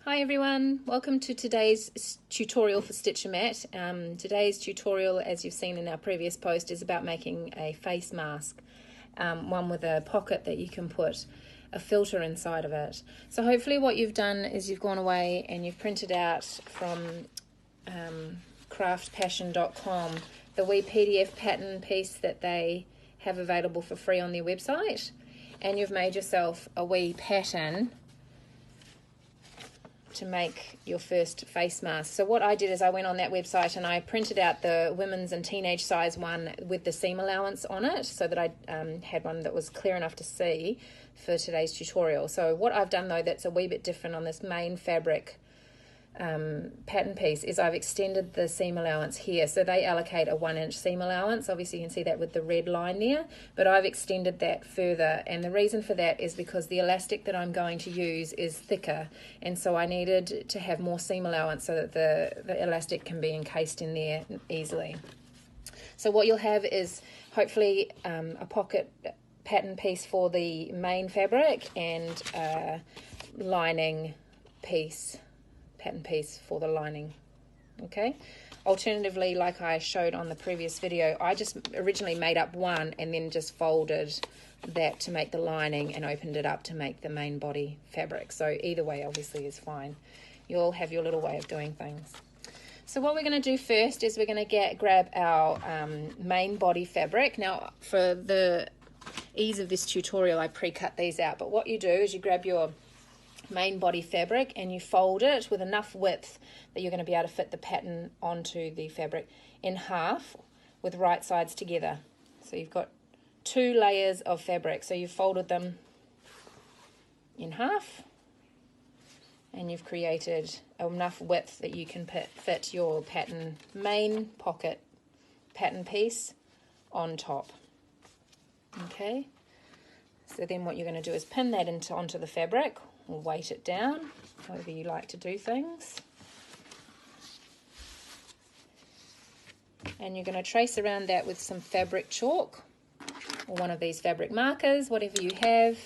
Hi everyone, welcome to today's tutorial for Stitch-O-Mat. Today's tutorial, as you've seen in our previous post, is about making a face mask, one with a pocket that you can put a filter inside of it. So hopefully what you've done is you've gone away and you've printed out from craftpassion.com the wee PDF pattern piece that they have available for free on their website, and you've made yourself a wee pattern to make your first face mask. So what I did is I went on that website and I printed out the women's and teenage size one with the seam allowance on it, so that I had one that was clear enough to see for today's tutorial. So what I've done though that's a wee bit different on this main fabric pattern piece is I've extended the seam allowance here. So they allocate a 1-inch seam allowance. Obviously you can see that with the red line there, but I've extended that further, and the reason for that is because the elastic that I'm going to use is thicker, and so I needed to have more seam allowance so that the elastic can be encased in there easily. So what you'll have is hopefully a pocket pattern piece for the main fabric and a lining piece, pattern piece for the lining. Okay, alternatively, like I showed on the previous video, I just originally made up one and then just folded that to make the lining and opened it up to make the main body fabric. So either way obviously is fine. You'll have your little way of doing things. So what we're going to do first is we're going to grab our main body fabric. Now for the ease of this tutorial I pre-cut these out, but what you do is you grab your main body fabric and you fold it with enough width that you're going to be able to fit the pattern onto the fabric in half with right sides together. So you've got 2 layers of fabric, so you've folded them in half and you've created enough width that you can fit your pattern main pocket pattern piece on top. Okay, so then what you're going to do is pin that onto the fabric, or weight it down, however you like to do things. And you're going to trace around that with some fabric chalk or one of these fabric markers, whatever you have,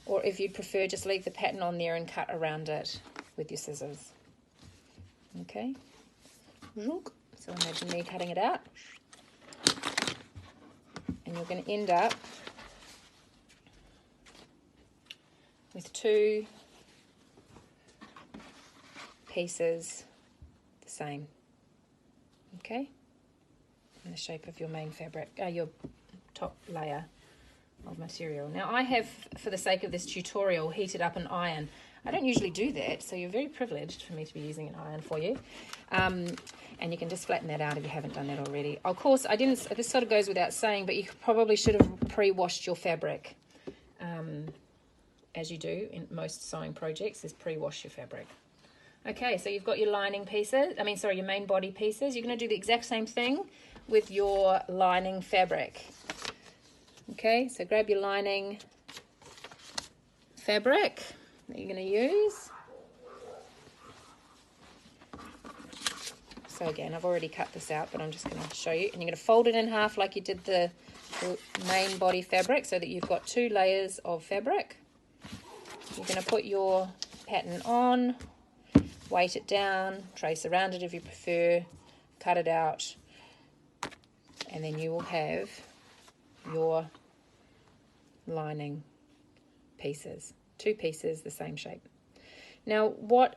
or if you'd prefer, just leave the pattern on there and cut around it with your scissors. Okay, so imagine me cutting it out, and you're going to end up with 2 pieces the same, okay, in the shape of your main fabric, your top layer of material. Now I have, for the sake of this tutorial, heated up an iron. I don't usually do that, so you're very privileged for me to be using an iron for you. And you can just flatten that out if you haven't done that already. Of course, this sort of goes without saying, but you probably should have pre-washed your fabric, as you do in most sewing projects, is pre-wash your fabric. Okay, so you've got your lining pieces, your main body pieces. You're going to do the exact same thing with your lining fabric. Okay, so grab your lining fabric that you're going to use. So again, I've already cut this out, but I'm just going to show you. And you're going to fold it in half like you did the main body fabric, so that you've got 2 layers of fabric. You're going to put your pattern on, weight it down, trace around it if you prefer, cut it out, and then you will have your lining pieces, 2 pieces the same shape. Now what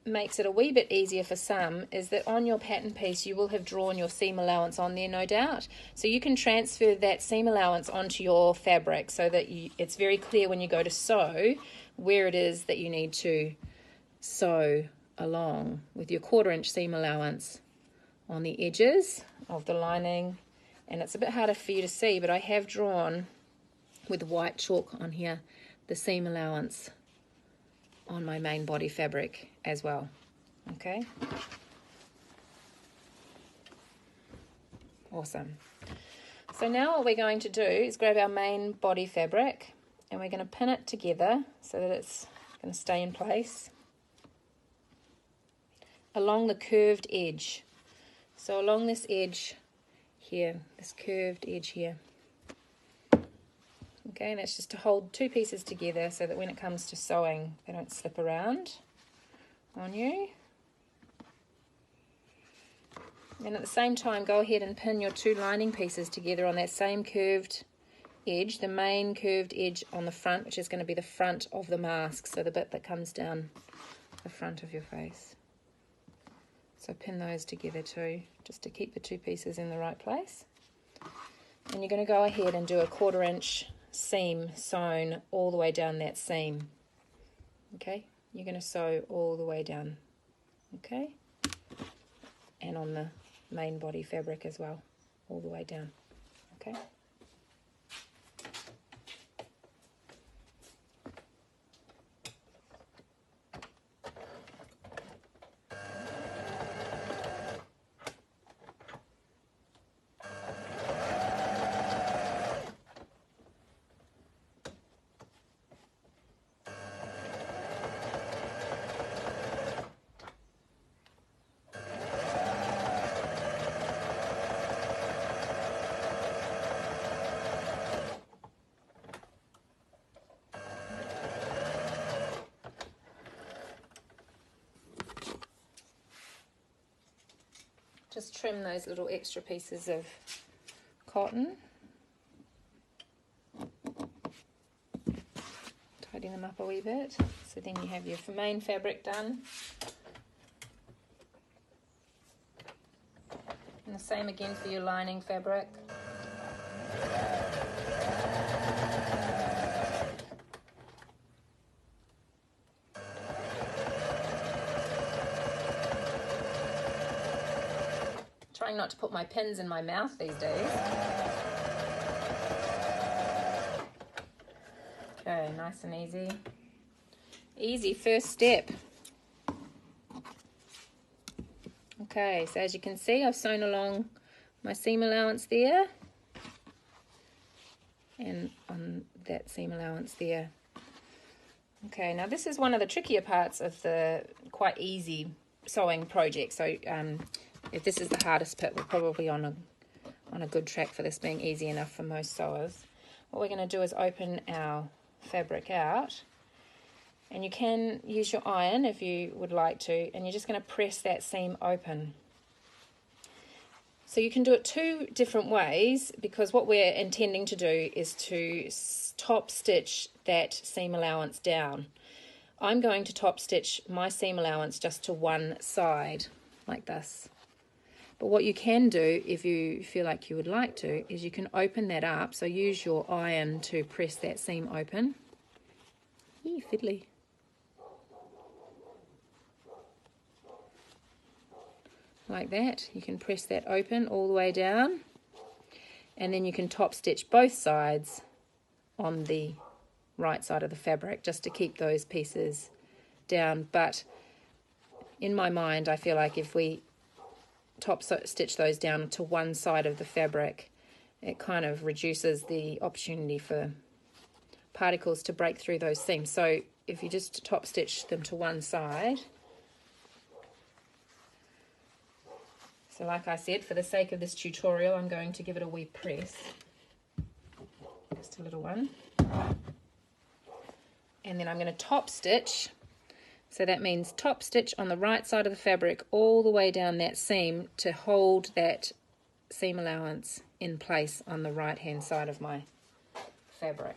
makes it a wee bit easier for some is that on your pattern piece you will have drawn your seam allowance on there, no doubt, so you can transfer that seam allowance onto your fabric so that it's very clear when you go to sew where it is that you need to sew along with your 1/4-inch seam allowance on the edges of the lining. And it's a bit harder for you to see, but I have drawn with white chalk on here the seam allowance on my main body fabric as well. Okay, awesome. So now what we're going to do is grab our main body fabric and we're going to pin it together so that it's going to stay in place along the curved edge. So along this edge here, this curved edge here. Okay, and that's just to hold 2 pieces together so that when it comes to sewing they don't slip around. on you. And at the same time, go ahead and pin your two lining pieces together on that same curved edge, the main curved edge on the front, which is going to be the front of the mask, so the bit that comes down the front of your face. So pin those together too, just to keep the two pieces in the right place. And you're going to go ahead and do a 1/4 inch seam sewn all the way down that seam. Okay, you're going to sew all the way down. Okay, and on the main body fabric as well, all the way down. Okay. Just trim those little extra pieces of cotton. Tidy them up a wee bit. So then you have your main fabric done. And the same again for your lining fabric. Trying not to put my pins in my mouth these days. Okay, nice and easy. Easy first step. Okay, so as you can see, I've sewn along my seam allowance there and on that seam allowance there. Okay, now this is one of the trickier parts of the quite easy sewing project. So if this is the hardest bit, we're probably on a good track for this being easy enough for most sewers. What we're going to do is open our fabric out, and you can use your iron if you would like to, and you're just going to press that seam open. So you can do it two different ways, because what we're intending to do is to top stitch that seam allowance down. I'm going to top stitch my seam allowance just to one side like this. But what you can do, if you feel like you would like to, is you can open that up. So use your iron to press that seam open. Eee, fiddly. Like that. You can press that open all the way down. And then you can top stitch both sides on the right side of the fabric, just to keep those pieces down. But in my mind, I feel like if we top stitch those down to one side of the fabric, it kind of reduces the opportunity for particles to break through those seams. So if you just top stitch them to one side, so like I said, for the sake of this tutorial, I'm going to give it a wee press, just a little one, and then I'm going to top stitch. So that means top stitch on the right side of the fabric all the way down that seam to hold that seam allowance in place on the right hand side of my fabric.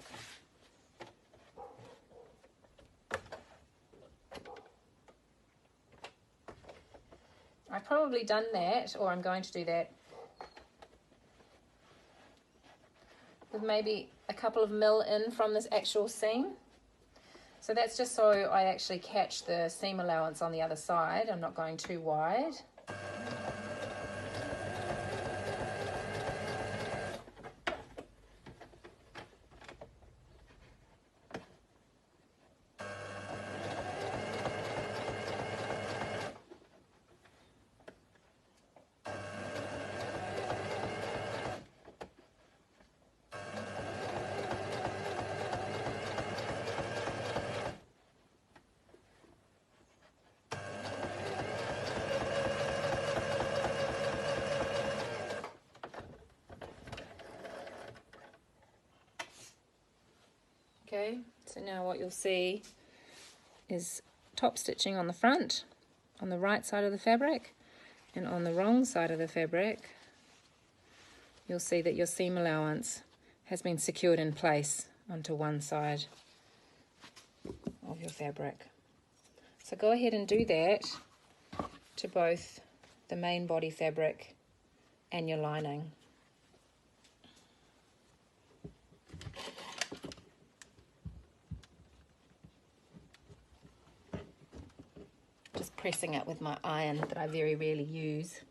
I've probably done that, or I'm going to do that, with maybe a couple of mil in from this actual seam. So that's just so I actually catch the seam allowance on the other side. I'm not going too wide. Okay, so now what you'll see is top stitching on the front, on the right side of the fabric, and on the wrong side of the fabric, you'll see that your seam allowance has been secured in place onto one side of your fabric. So go ahead and do that to both the main body fabric and your lining. Just pressing it with my iron that I very rarely use.